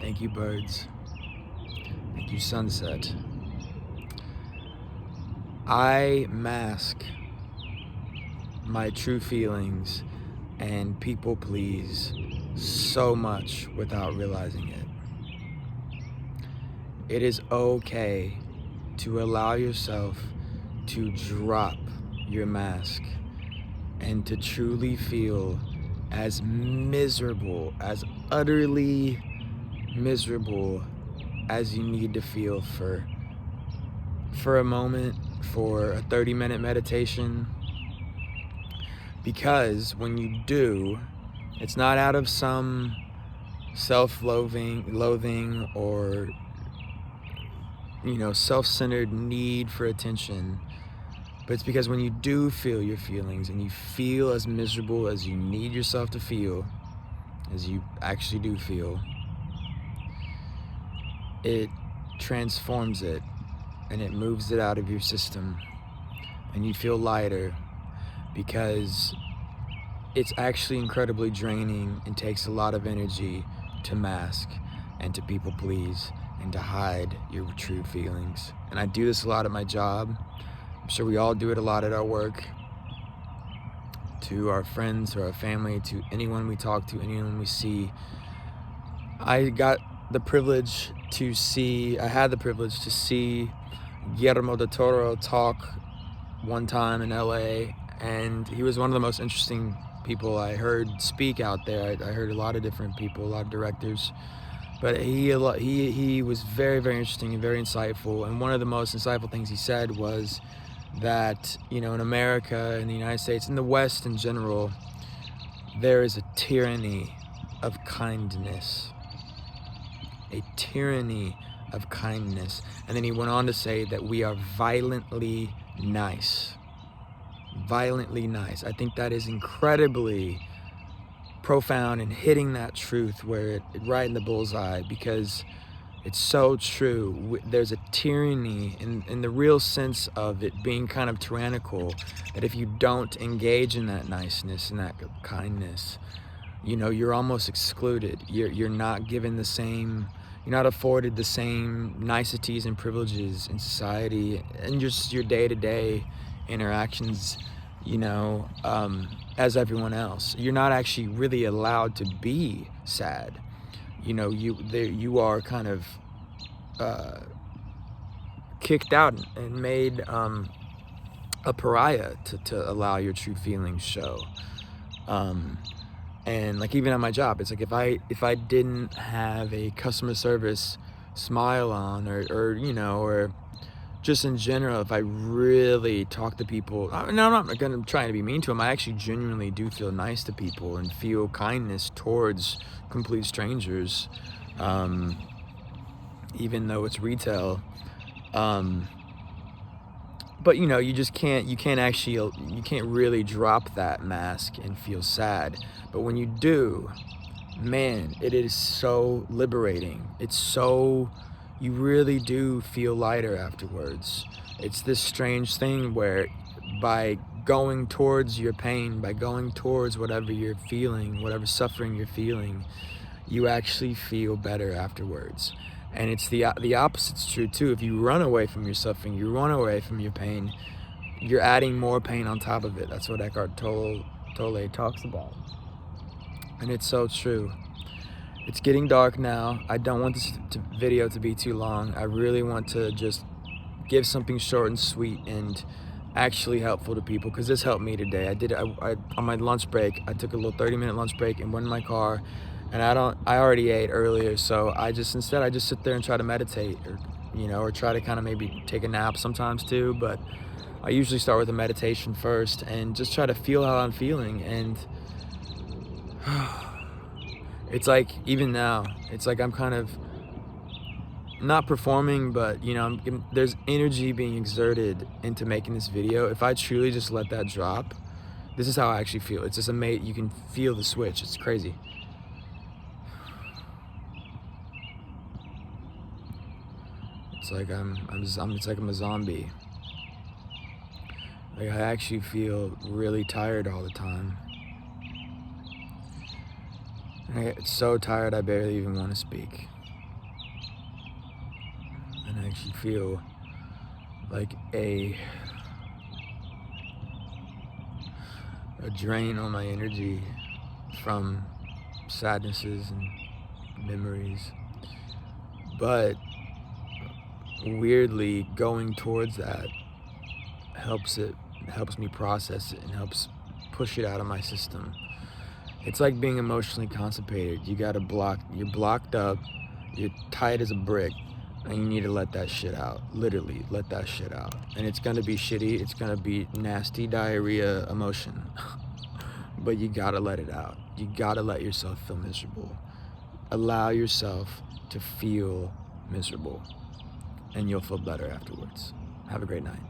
Thank you, birds. Thank you, sunset. I mask my true feelings and people please so much without realizing it. It is okay to allow yourself to drop your mask and to truly feel as miserable, as utterly miserable as you need to feel for a moment, for a 30-minute meditation. Because when you do, it's not out of some self-loathing or self-centered need for attention, but it's because when you do feel your feelings and you feel as miserable as you need yourself to feel, as you actually do feel, it transforms it and it moves it out of your system, and you feel lighter, because it's actually incredibly draining and takes a lot of energy to mask and to people please and to hide your true feelings. And I do this a lot at my job. I'm sure we all do it a lot at our work, to our friends, to our family, to anyone we talk to, anyone we see. I had the privilege to see Guillermo Del Toro talk one time in LA, and he was one of the most interesting people I heard speak out there. I heard a lot of different people, a lot of directors, but he was very, very interesting and very insightful. And one of the most insightful things he said was that, in America, in the United States, in the West in general, there is a tyranny of kindness. A tyranny of kindness. And then he went on to say that we are violently nice. Violently nice. I think that is incredibly profound and hitting that truth right in the bullseye, because it's so true. There's a tyranny in the real sense of it being kind of tyrannical, that if you don't engage in that niceness and that kindness, you're almost excluded. You're not given the same, you're not afforded the same niceties and privileges in society and just your day-to-day interactions, as everyone else. You're not actually really allowed to be sad. You are kind of kicked out and made a pariah to allow your true feelings show. And like even at my job, it's like if I didn't have a customer service smile on, or just in general, if I really talk to people, no, I'm not gonna try to be mean to them. I actually genuinely do feel nice to people and feel kindness towards complete strangers, even though it's retail. But you just you can't really drop that mask and feel sad. But when you do, man, it is so liberating. You really do feel lighter afterwards. It's this strange thing where by going towards your pain, by going towards whatever you're feeling, whatever suffering you're feeling, you actually feel better afterwards. And it's the opposite's true too. If you run away from your suffering, you run away from your pain, you're adding more pain on top of it. That's what Eckhart Tolle talks about. And it's so true. It's getting dark now. I don't want this video to be too long. I really want to just give something short and sweet and actually helpful to people, because this helped me today. I on my lunch break, I took a little 30-minute lunch break and went in my car, and I already ate earlier, so I just sit there and try to meditate, or try to kind of maybe take a nap sometimes too, but I usually start with a meditation first and just try to feel how I'm feeling. And it's like, even now, it's like I'm kind of not performing, but there's energy being exerted into making this video. If I truly just let that drop, this is how I actually feel. It's just amazing. You can feel the switch. It's crazy. It's like it's like I'm a zombie. Like I actually feel really tired all the time. I get so tired I barely even want to speak. actually feel like a drain on my energy from sadnesses and memories. But weirdly, going towards that helps me process it and helps push it out of my system. It's like being emotionally constipated. You're blocked up, you're tight as a brick, and you need to let that shit out. Literally, let that shit out. And it's gonna be shitty, it's gonna be nasty diarrhea emotion. But you gotta let it out. You gotta let yourself feel miserable. Allow yourself to feel miserable, and you'll feel better afterwards. Have a great night.